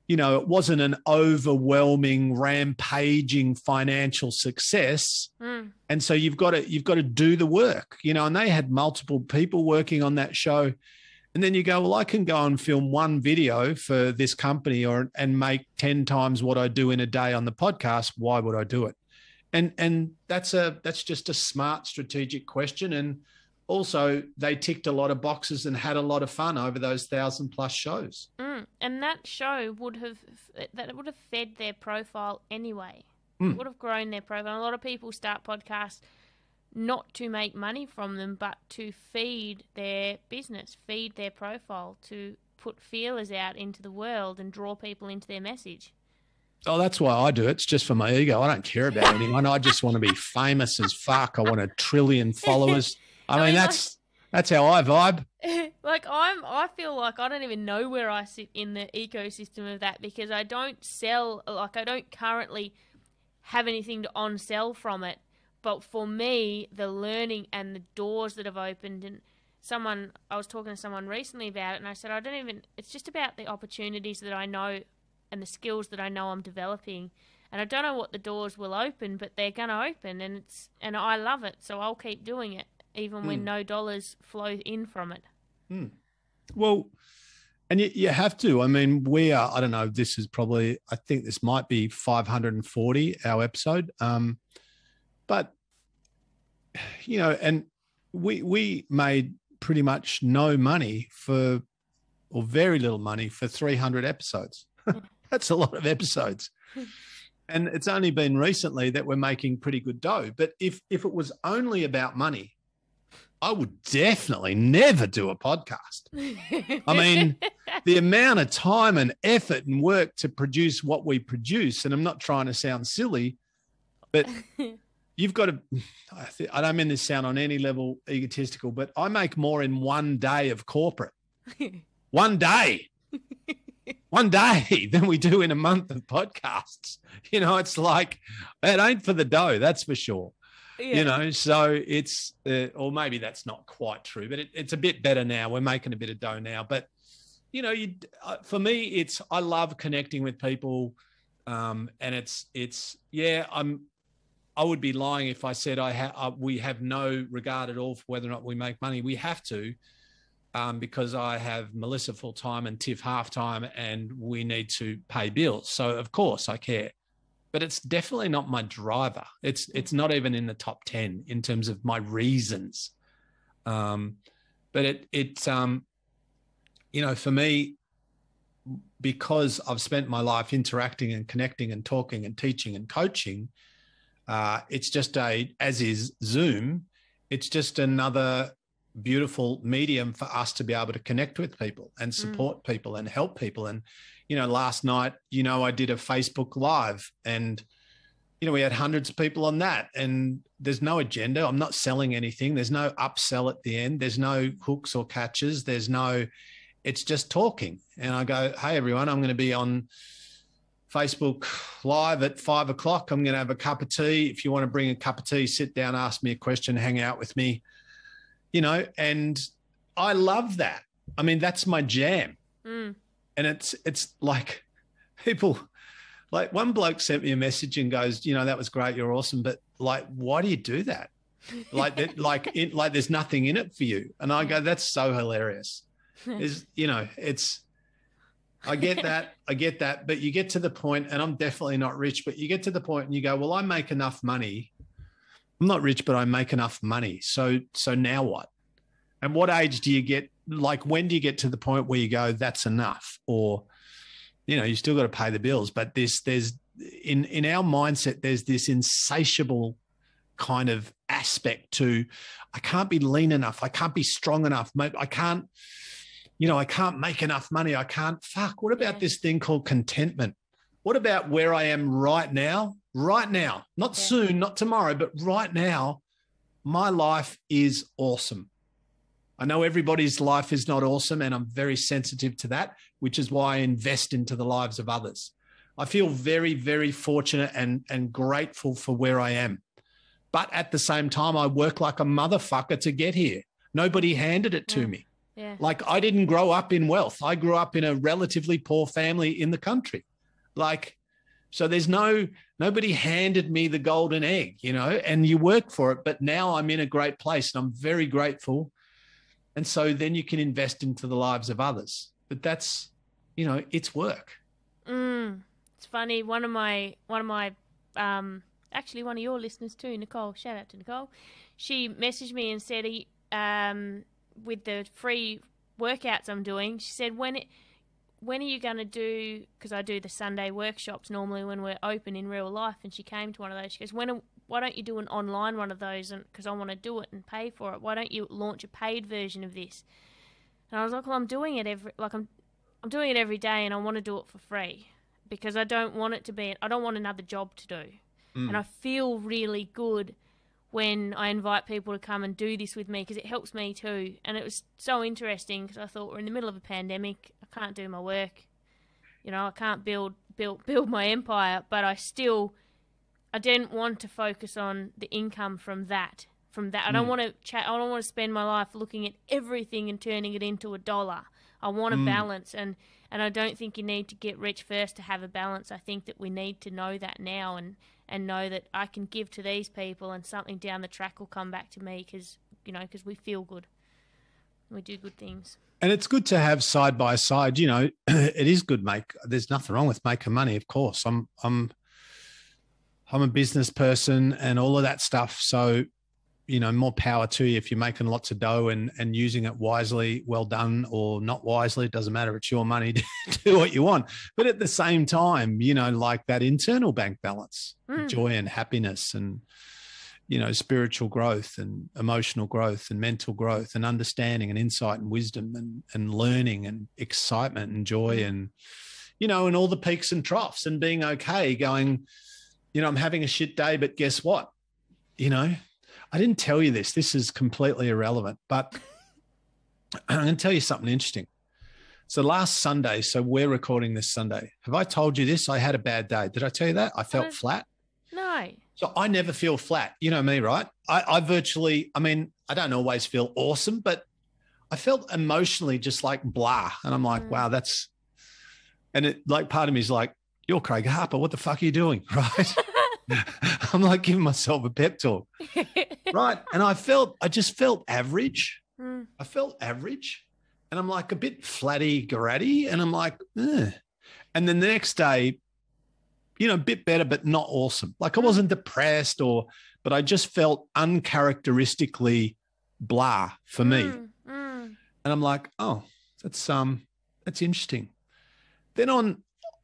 A: you know, it wasn't an overwhelming, rampaging financial success. And so you've got to do the work, you know, and they had multiple people working on that show. And then you go, well, I can go and film one video for this company and make 10 times what I do in a day on the podcast. Why would I do it? And that's just a smart strategic question. And also they ticked a lot of boxes and had a lot of fun over those 1,000+ shows. And
B: that show would have fed their profile anyway. It would have grown their profile. A lot of people start podcasts not to make money from them, but to feed their business, feed their profile, to put feelers out into the world and draw people into their message.
A: Oh, that's why I do it. It's just for my ego. I don't care about anyone. I just want to be famous as fuck. I want 1 trillion followers. I mean, that's how I vibe.
B: Like I feel like I don't even know where I sit in the ecosystem of that, because I don't sell, like I don't currently have anything to on-sell from it. But for me, the learning and the doors that have opened, and I was talking to someone recently about it, and I said, it's just about the opportunities that I know and the skills that I know I'm developing. And I don't know what the doors will open, but they're going to open, and I love it. So I'll keep doing it, even when no dollars flow in from it.
A: Well, and you have to. I mean, we are, I don't know, this is probably, I think this might be 540, our episode. But, you know, and we made pretty much no money or very little money for 300 episodes. That's a lot of episodes. And it's only been recently that we're making pretty good dough. But if it was only about money, I would definitely never do a podcast. I mean, the amount of time and effort and work to produce what we produce, and I'm not trying to sound silly, but you've got to, I don't mean this sound on any level egotistical, but I make more in 1 day of corporate. 1 day. 1 day than we do in a month of podcasts. You know, it's like, it ain't for the dough, that's for sure. Yeah. You know, so it's, or maybe that's not quite true, but it's a bit better now. We're making a bit of dough now. But, you know, for me, I love connecting with people. And I would be lying if I said we have no regard at all for whether or not we make money. We have to. Because I have Melissa full time and Tiff half time, and we need to pay bills. So of course I care, but it's definitely not my driver. It's not even in the top 10 in terms of my reasons. But it's you know, for me, because I've spent my life interacting and connecting and talking and teaching and coaching, it's just as is Zoom. It's just another beautiful medium for us to be able to connect with people and support people and help people. And, last night, I did a Facebook Live and, we had hundreds of people on that, and there's no agenda. I'm not selling anything. There's no upsell at the end. There's no hooks or catches. It's just talking. And I go, hey, everyone, I'm going to be on Facebook Live at 5 o'clock. I'm going to have a cup of tea. If you want to bring a cup of tea, sit down, ask me a question, hang out with me, and I love that. I mean, that's my jam. And it's like people, like one bloke sent me a message and goes, that was great. You're awesome. But like, why do you do that? Like there's nothing in it for you. And I go, that's so hilarious. I get that. But you get to the point, and I'm definitely not rich, but you get to the point and you go, well, I make enough money. I'm not rich, but I make enough money. So now what? And what age do you get? Like, when do you get to the point where you go, that's enough? Or, you still got to pay the bills, but there's in our mindset, there's this insatiable kind of aspect to, I can't be lean enough. I can't be strong enough. I can't make enough money. What about this thing called contentment? What about where I am right now, not soon, not tomorrow, but right now, my life is awesome. I know everybody's life is not awesome, and I'm very sensitive to that, which is why I invest into the lives of others. I feel very, very fortunate and grateful for where I am. But at the same time, I work like a motherfucker to get here. Nobody handed it to me.
B: Yeah.
A: Like, I didn't grow up in wealth. I grew up in a relatively poor family in the country. So there's nobody handed me the golden egg, and you work for it. But now I'm in a great place and I'm very grateful. And so then you can invest into the lives of others. But that's, it's work.
B: It's funny. One of my, actually one of your listeners too, Nicole, shout out to Nicole. She messaged me and said, with the free workouts I'm doing, she said, when are you going to do, because I do the Sunday workshops normally when we're open in real life, and she came to one of those. She goes, why don't you do an online one of those? And because I want to do it and pay for it. Why don't you launch a paid version of this? And I was like, well, I'm doing it I'm doing it every day, and I want to do it for free because I don't want another job to do. And I feel really good when I invite people to come and do this with me, because it helps me too. And it was so interesting because I thought, we're in the middle of a pandemic. I can't do my work. I can't build my empire, but I didn't want to focus on the income from that. I don't want to spend my life looking at everything and turning it into $1. I want a balance, and I don't think you need to get rich first to have a balance. I think that we need to know that now and know that I can give to these people and something down the track will come back to me because we feel good. We do good things.
A: And it's good to have side by side, it is good, there's nothing wrong with making money, of course. I'm a business person and all of that stuff. So, more power to you if you're making lots of dough and using it wisely, well done, or not wisely. It doesn't matter. It's your money to do what you want. But at the same time, like that internal bank balance, joy and happiness and, spiritual growth and emotional growth and mental growth and understanding and insight and wisdom and learning and excitement and joy and, and all the peaks and troughs and being okay going, I'm having a shit day, but guess what? I didn't tell you this. This is completely irrelevant, but I'm going to tell you something interesting. So last Sunday, so we're recording this Sunday. Have I told you this? I had a bad day. Did I tell you that? I felt flat.
B: No.
A: So I never feel flat. You know me, right? I don't always feel awesome, but I felt emotionally just like blah. And I'm like, wow, and it like part of me is like, you're Craig Harper. What the fuck are you doing? Right. I'm like giving myself a pep talk. Right. And I just felt average. I felt average. And I'm like a bit flatty, garatty. And I'm like, ugh. And then the next day, a bit better, but not awesome. Like I wasn't depressed but I just felt uncharacteristically blah for me. And I'm like, oh, that's interesting. Then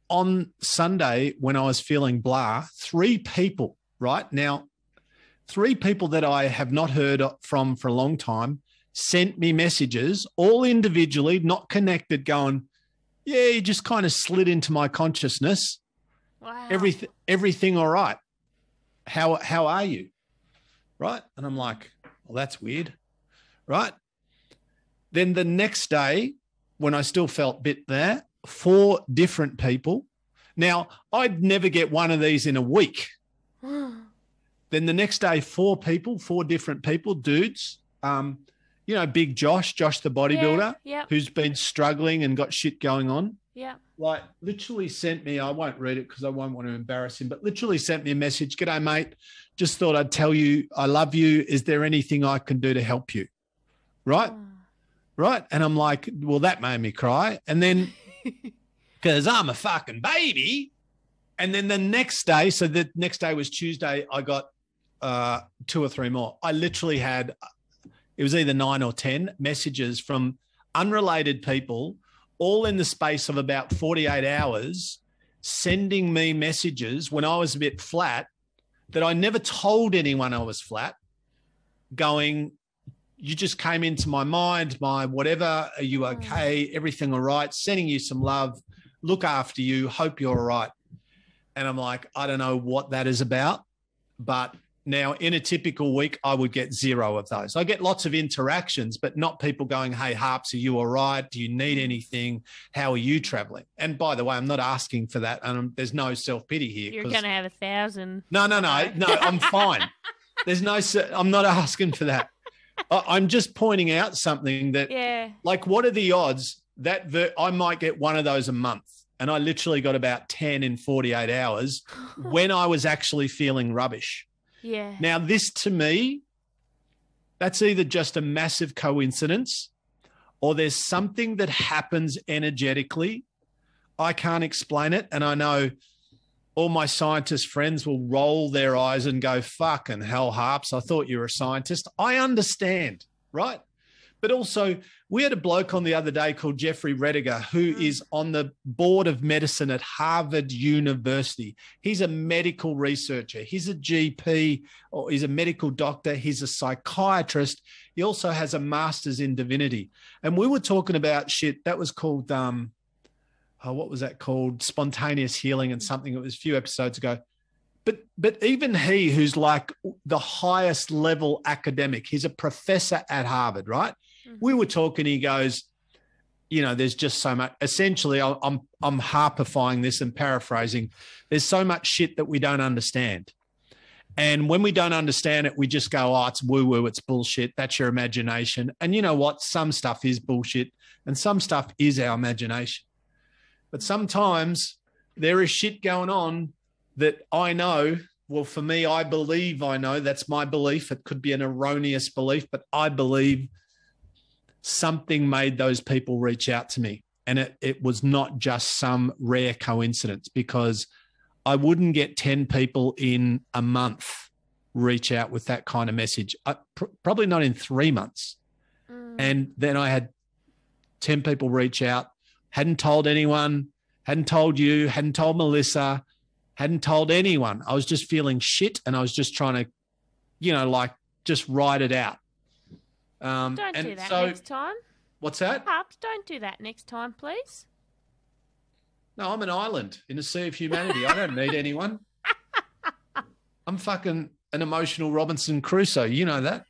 A: on Sunday, when I was feeling blah, 3 people, right? Now, 3 people that I have not heard from for a long time sent me messages, all individually, not connected, going, yeah, you just kind of slid into my consciousness.
B: Wow.
A: Everything all right? How are you? Right? And I'm like, well, that's weird. Right? Then the next day, when I still felt bit there, 4 different people. Now, I'd never get one of these in a week. Then the next day, 4 different people, dudes. You know, big Josh the bodybuilder, who's been struggling and got shit going on.
B: Yeah.
A: Like literally sent me, I won't read it because I won't want to embarrass him, but literally sent me a message. G'day, mate. Just thought I'd tell you I love you. Is there anything I can do to help you? Right? Oh. Right. And I'm like, well, that made me cry. And then, because I'm a fucking baby. And then the next day, so the next day was Tuesday, I got 2 or 3 more. I literally had, it was either 9 or 10 messages from unrelated people, all in the space of about 48 hours, sending me messages when I was a bit flat that I never told anyone I was flat, going, you just came into my mind, my whatever, are you okay? Everything all right? Sending you some love, look after you, hope you're all right. And I'm like, I don't know what that is about, but now in a typical week, I would get 0 of those. I get lots of interactions, but not people going, hey, Harps, are you all right? Do you need anything? How are you traveling? And by the way, I'm not asking for that. And there's no self-pity here.
B: You're going to have 1,000.
A: No, I'm fine. I'm not asking for that. I'm just pointing out something that, like, what are the odds that I might get one of those a month? And I literally got about 10 in 48 hours when I was actually feeling rubbish.
B: Yeah.
A: Now, this to me, that's either just a massive coincidence or there's something that happens energetically. I can't explain it. And I know all my scientist friends will roll their eyes and go, fucking hell, Harps, I thought you were a scientist. I understand, right? But also, we had a bloke on the other day called Jeffrey Rediger, who is on the board of medicine at Harvard University. He's a medical researcher. He's a GP, or he's a medical doctor. He's a psychiatrist. He also has a master's in divinity. And we were talking about shit that was called, what was that called? Spontaneous healing and something. It was a few episodes ago. But even he, who's like the highest level academic, he's a professor at Harvard, right? Mm-hmm. We were talking, he goes, you know, there's just so much, essentially I'm harpifying this and paraphrasing. There's so much shit that we don't understand. And when we don't understand it, we just go, oh, it's woo-woo, it's bullshit. That's your imagination. And you know what? Some stuff is bullshit and some stuff is our imagination. But sometimes there is shit going on that I know, well, for me, I believe I know. That's my belief. It could be an erroneous belief, but I believe something made those people reach out to me. And it was not just some rare coincidence, because I wouldn't get 10 people in a month reach out with that kind of message. Probably not in 3 months. And then I had 10 people reach out, hadn't told anyone, hadn't told you, hadn't told Melissa, hadn't told anyone. I was just feeling shit and I was just trying to, you know, like just write it out.
B: Don't do that next time.
A: What's that?
B: Harps, don't do that next time, please.
A: No, I'm an island in a sea of humanity. I don't need anyone. I'm fucking an emotional Robinson Crusoe. You know that.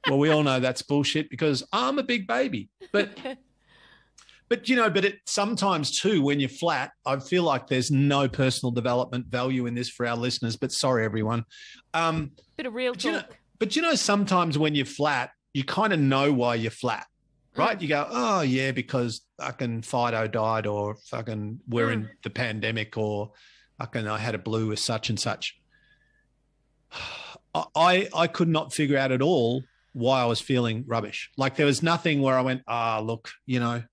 A: Well, we all know that's bullshit because I'm a big baby. But you know, but sometimes too, when you're flat, I feel like there's no personal development value in this for our listeners, but sorry, everyone.
B: Bit of real talk.
A: But you know, sometimes when you're flat, you kind of know why you're flat, right? You go, oh yeah, because fucking Fido died, or fucking we're in the pandemic, or fucking I had a blue with such and such. I could not figure out at all why I was feeling rubbish. Like there was nothing where I went, look, you know.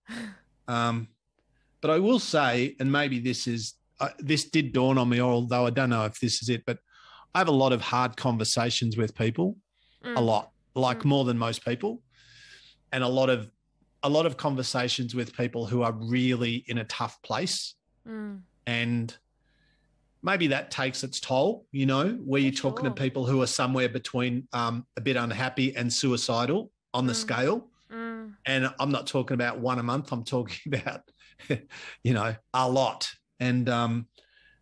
A: But I will say, and maybe this did dawn on me, although I don't know if this is it, but I have a lot of hard conversations with people, a lot, like more than most people, and a lot of conversations with people who are really in a tough place. And maybe that takes its toll, you know, where you're talking to people who are somewhere between a bit unhappy and suicidal on the scale. And I'm not talking about one a month. I'm talking about, you know, a lot. And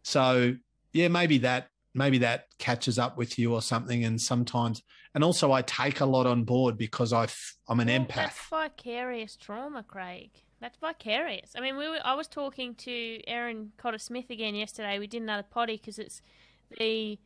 A: so, yeah, maybe that catches up with you or something. And sometimes, and also I take a lot on board because I'm an empath.
B: That's vicarious trauma, Craig. That's vicarious. I mean, I was talking to Erin Cotter-Smith again yesterday. We did another potty because it's the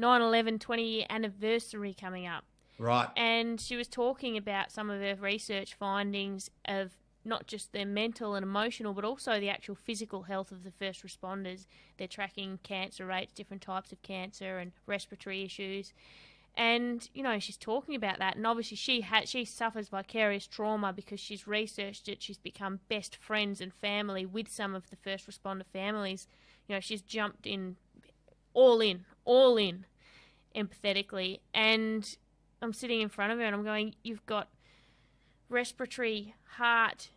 B: 9/11 20-year anniversary coming up.
A: Right.
B: And she was talking about some of her research findings of not just their mental and emotional, but also the actual physical health of the first responders. They're tracking cancer rates, different types of cancer and respiratory issues. And, you know, she's talking about that. And obviously she suffers vicarious trauma because she's researched it. She's become best friends and family with some of the first responder families. You know, she's jumped in, all in, empathetically. And I'm sitting in front of her and I'm going, you've got respiratory, heart,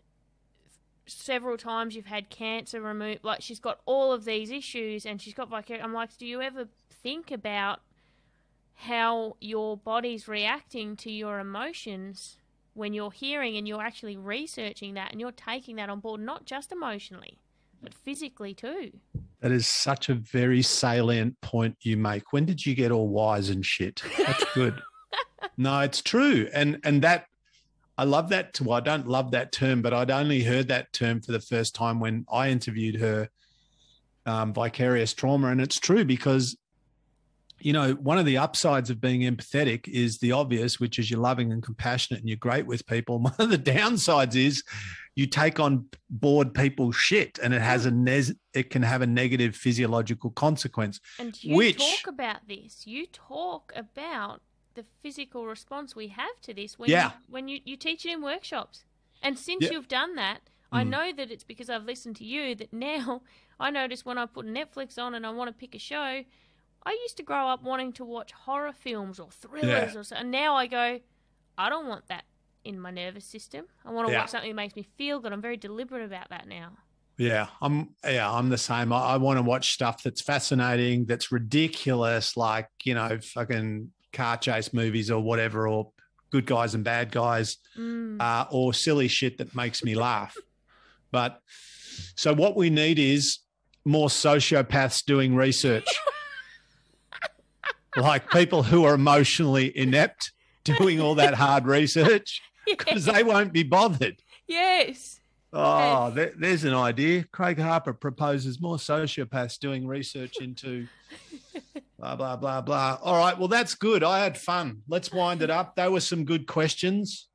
B: several times you've had cancer removed. Like, she's got all of these issues and she's got vicarious. I'm like, do you ever think about how your body's reacting to your emotions when you're hearing and you're actually researching that and you're taking that on board, not just emotionally, but physically too?
A: That is such a very salient point you make. When did you get all wise and shit? That's good. No, it's true. And that, I love that too. I don't love that term, but I'd only heard that term for the first time when I interviewed her, vicarious trauma. And it's true because, you know, one of the upsides of being empathetic is the obvious, which is you're loving and compassionate and you're great with people. One of the downsides is you take on board people's shit and it has it can have a negative physiological consequence.
B: And you talk about this. You talk about the physical response we have to this when you teach it in workshops. And since you've done that, I know that it's because I've listened to you that now I notice when I put Netflix on and I want to pick a show, I used to grow up wanting to watch horror films or thrillers or so, and now I go, I don't want that in my nervous system. I want to watch something that makes me feel good. I'm very deliberate about that now.
A: Yeah, I'm the same. I want to watch stuff that's fascinating, that's ridiculous, like, you know, fucking car chase movies or whatever, or good guys and bad guys, or silly shit that makes me laugh. But so what we need is more sociopaths doing research. Like people who are emotionally inept doing all that hard research because they won't be bothered.
B: Yes.
A: Oh, there's an idea. Craig Harper proposes more sociopaths doing research into blah, blah, blah, blah. All right. Well, that's good. I had fun. Let's wind it up. They were some good questions.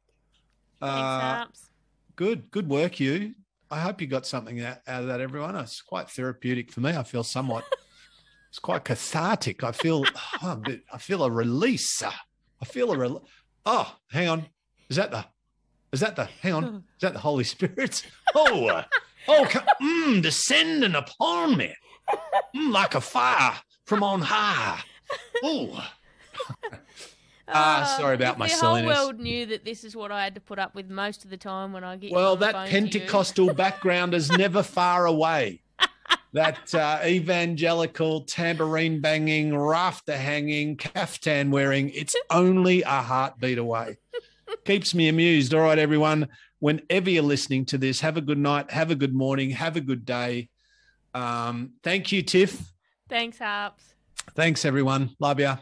B: Thanks, Harps.
A: Good work, you. I hope you got something out of that, everyone. It's quite therapeutic for me. I feel somewhat... It's quite cathartic. I feel a release. Oh, hang on. Is that the Holy Spirit? Descending upon me. Like a fire from on high. Oh. Sorry about my silliness.
B: The whole world knew that this is what I had to put up with most of the time when I get
A: that Pentecostal background is never far away. That evangelical, tambourine banging, rafter hanging, caftan wearing, it's only a heartbeat away. Keeps me amused. All right, everyone, whenever you're listening to this, have a good night, have a good morning, have a good day. Thank you, Tiff.
B: Thanks, Harps.
A: Thanks, everyone. Love ya.